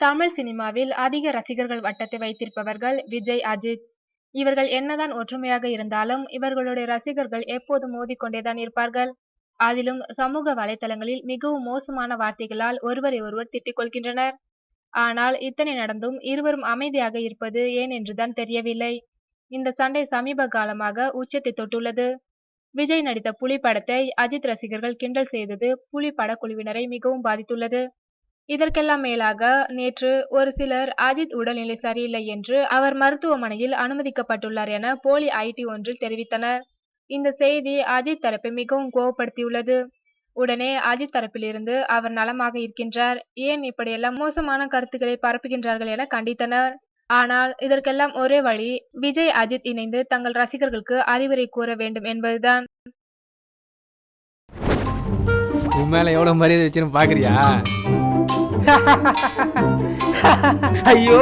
தமிழ் சினிமாவில் அதிக ரசிகர்கள் வட்டத்தை வைத்திருப்பவர்கள் விஜய், அஜித். இவர்கள் என்னதான் ஒற்றுமையாக இருந்தாலும் இவர்களுடைய ரசிகர்கள் எப்போதும் மோதிக்கொண்டேதான் இருப்பார்கள். அதிலும் சமூக வலைதளங்களில் மிகவும் மோசமான வார்த்தைகளால் ஒருவரை ஒருவர் திட்டிக் கொள்கின்றனர். ஆனால் இத்தனை நடந்தும் இருவரும் அமைதியாக இருப்பது ஏன் என்றுதான் தெரியவில்லை. இந்த சண்டை சமீப காலமாக உச்சத்தை தொட்டுள்ளது. விஜய் நடித்த புலி படத்தை அஜித் ரசிகர்கள் கிண்டல் செய்தது புலி படக்குழுவினரை மிகவும் பாதித்துள்ளது. இதற்கெல்லாம் மேலாக நேற்று ஒரு சிலர் அஜித் உடல்நிலை சரியில்லை என்று அவர் மருத்துவமனையில் அனுமதிக்கப்பட்டுள்ளார் என போலி ஐடி ஒன்றில் தெரிவித்தனர். இந்த செய்தி அஜித் தரப்பை மிகவும் கோபப்படுத்தியுள்ளது. உடனே அஜித் தரப்பிலிருந்து அவர் நலமாக இருக்கின்றார், ஏன் இப்படியெல்லாம் மோசமான கருத்துக்களை பரப்புகின்றார்கள் என கண்டித்தனர். ஆனால் இதற்கெல்லாம் ஒரே வழி விஜய், அஜித் இணைந்து தங்கள் ரசிகர்களுக்கு அறிவுரை கூற வேண்டும் என்பதுதான். உன் மேல எவ்வளவு மரியாதை வச்சுன்னு பாக்குறியா? ஐயோ